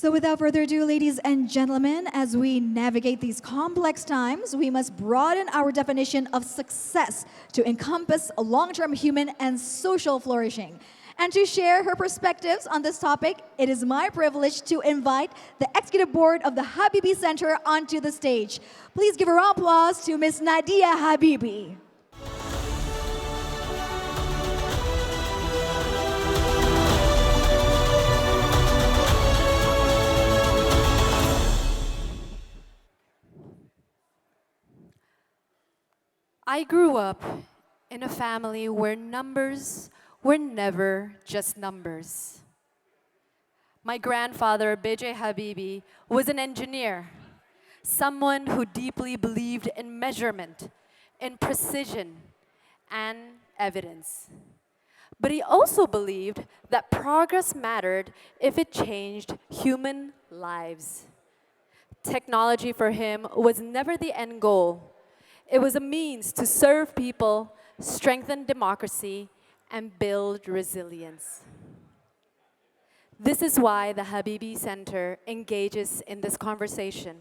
So without further ado, ladies and gentlemen, as we navigate these complex times, we must broaden our definition of success to encompass a long-term human and social flourishing. And to share her perspectives on this topic, it is my privilege to invite the Executive Board of the Habibie Center onto the stage. Please give a round of applause to Ms. Nadia Habibie. I grew up in a family where numbers were never just numbers. My grandfather, B.J. Habibie, was an engineer, someone who deeply believed in measurement, in precision, and evidence. But he also believed that progress mattered if it changed human lives. Technology for him was never the end goal. It was a means to serve people, strengthen democracy, and build resilience. This is why the Habibie Center engages in this conversation.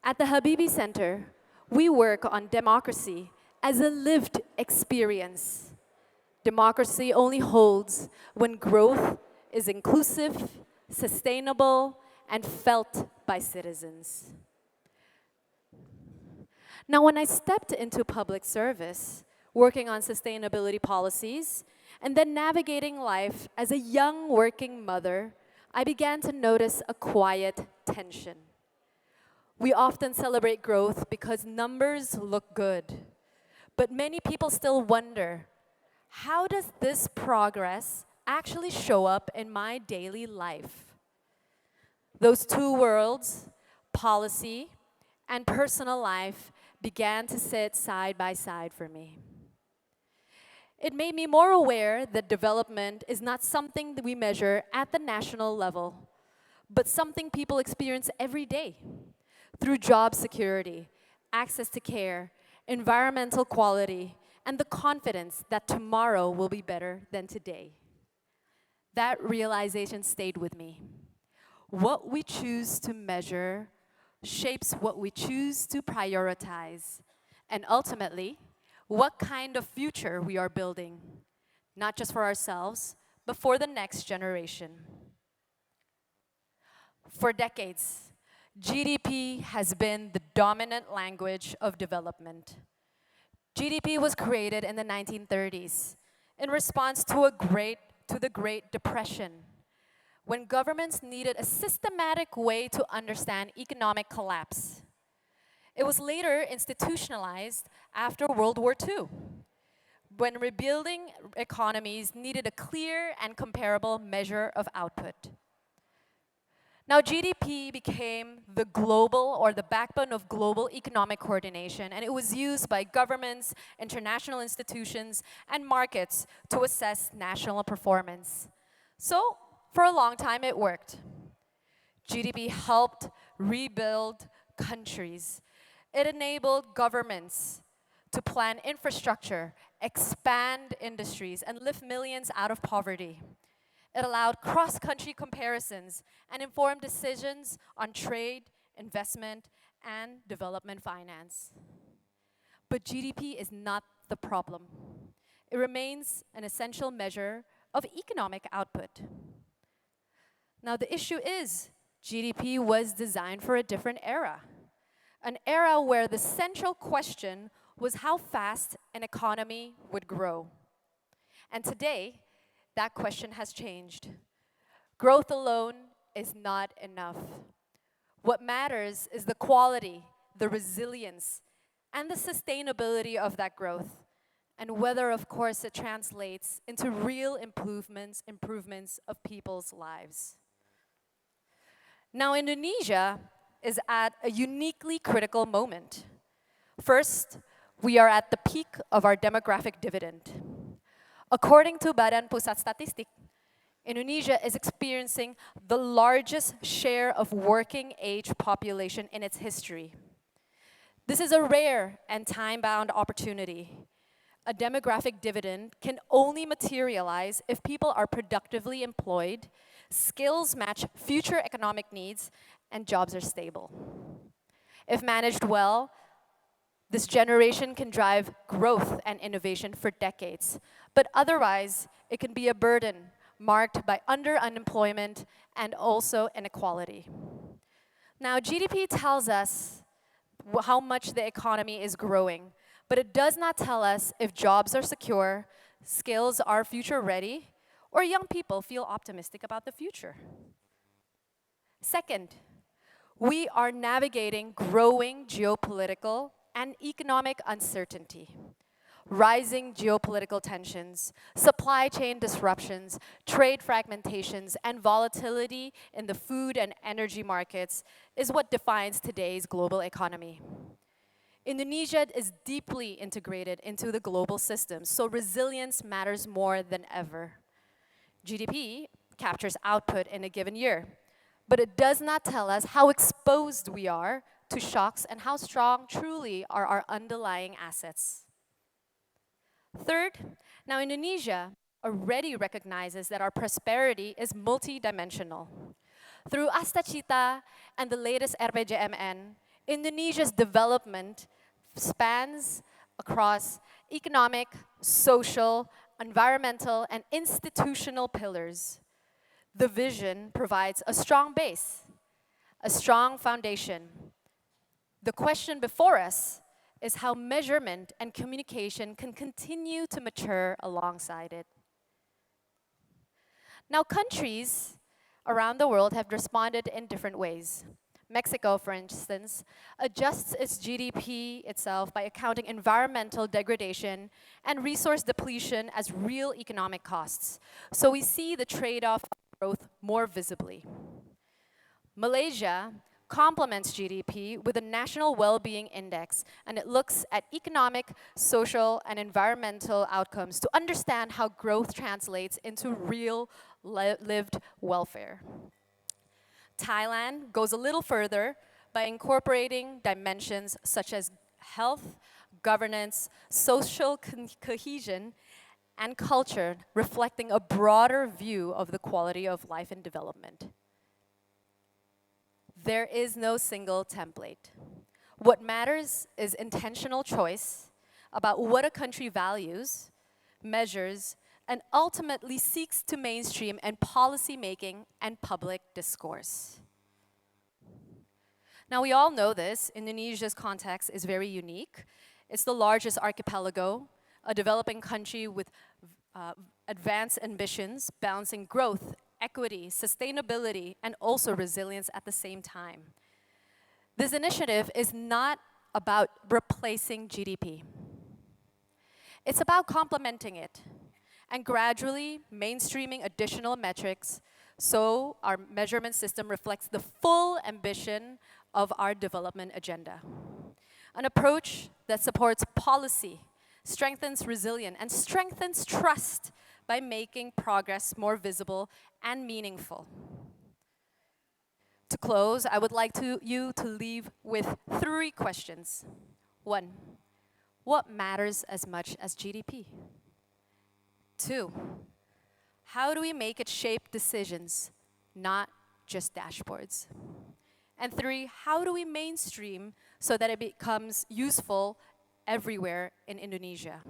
At the Habibie Center, we work on democracy as a lived experience. Democracy only holds when growth is inclusive, sustainable, and felt by citizens. Now, when I stepped into public service, working on sustainability policies, and then navigating life as a young working mother, I began to notice a quiet tension. We often celebrate growth because numbers look good, but many people still wonder, how does this progress actually show up in my daily life? Those two worlds, policy and personal life, began to sit side by side for me. It made me more aware that development is not something that we measure at the national level, but something people experience every day through job security, access to care, environmental quality, and the confidence that tomorrow will be better than today. That realization stayed with me. What we choose to measure shapes what we choose to prioritize, and ultimately, what kind of future we are building, not just for ourselves, but for the next generation. For decades, GDP has been the dominant language of development. GDP was created in the 1930s in response to the Great Depression, when governments needed a systematic way to understand economic collapse. It was later institutionalized after World War II, when rebuilding economies needed a clear and comparable measure of output. Now, GDP became the global or the backbone of global economic coordination, and it was used by governments, international institutions, and markets to assess national performance. So, for a long time, it worked. GDP helped rebuild countries. It enabled governments to plan infrastructure, expand industries, and lift millions out of poverty. It allowed cross-country comparisons and informed decisions on trade, investment, and development finance. But GDP is not the problem. It remains an essential measure of economic output. Now, the issue is, GDP was designed for a different era, an era where the central question was how fast an economy would grow. And today, that question has changed. Growth alone is not enough. What matters is the quality, the resilience, and the sustainability of that growth, and whether, of course, it translates into real improvements of people's lives. Now, Indonesia is at a uniquely critical moment. First, we are at the peak of our demographic dividend. According to Badan Pusat Statistik, Indonesia is experiencing the largest share of working age population in its history. This is a rare and time-bound opportunity. A demographic dividend can only materialize if people are productively employed, skills match future economic needs, and jobs are stable. If managed well, this generation can drive growth and innovation for decades, but otherwise, it can be a burden marked by underemployment and also inequality. Now, GDP tells us how much the economy is growing, but it does not tell us if jobs are secure, skills are future ready, or young people feel optimistic about the future. Second, we are navigating growing geopolitical and economic uncertainty. Rising geopolitical tensions, supply chain disruptions, trade fragmentations, and volatility in the food and energy markets is what defines today's global economy. Indonesia is deeply integrated into the global system, so resilience matters more than ever. GDP captures output in a given year, but it does not tell us how exposed we are to shocks and how strong truly are our underlying assets. Third, now Indonesia already recognizes that our prosperity is multidimensional. Through Astacita and the latest RPJMN, Indonesia's development spans across economic, social, environmental, and institutional pillars. The vision provides a strong base, a strong foundation. The question before us is how measurement and communication can continue to mature alongside it. Now, countries around the world have responded in different ways. Mexico, for instance, adjusts its GDP itself by accounting environmental degradation and resource depletion as real economic costs. So we see the trade-off of growth more visibly. Malaysia complements GDP with a national well-being index, and it looks at economic, social, and environmental outcomes to understand how growth translates into real lived welfare. Thailand goes a little further by incorporating dimensions such as health, governance, social cohesion, and culture, reflecting a broader view of the quality of life and development. There is no single template. What matters is intentional choice about what a country values, measures, and ultimately seeks to mainstream in policy making and public discourse. Now, we all know this. Indonesia's context is very unique. It's the largest archipelago, a developing country with advanced ambitions, balancing growth, equity, sustainability, and also resilience at the same time. This initiative is not about replacing GDP. It's about complementing it and gradually mainstreaming additional metrics so our measurement system reflects the full ambition of our development agenda. An approach that supports policy, strengthens resilience, and strengthens trust by making progress more visible and meaningful. To close, I would like you to leave with 3 questions. 1, what matters as much as GDP? 2, how do we make it shape decisions, not just dashboards? And 3, how do we mainstream so that it becomes useful everywhere in Indonesia?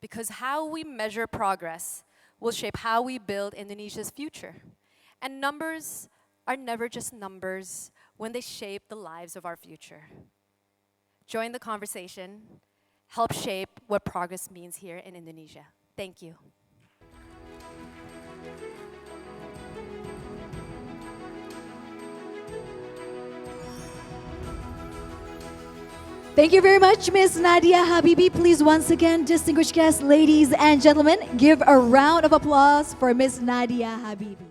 Because how we measure progress will shape how we build Indonesia's future. And numbers are never just numbers when they shape the lives of our future. Join the conversation, help shape what progress means here in Indonesia. Thank you. Thank you very much, Ms. Nadia Habibie. Please, once again, distinguished guests, ladies and gentlemen, give a round of applause for Ms. Nadia Habibie.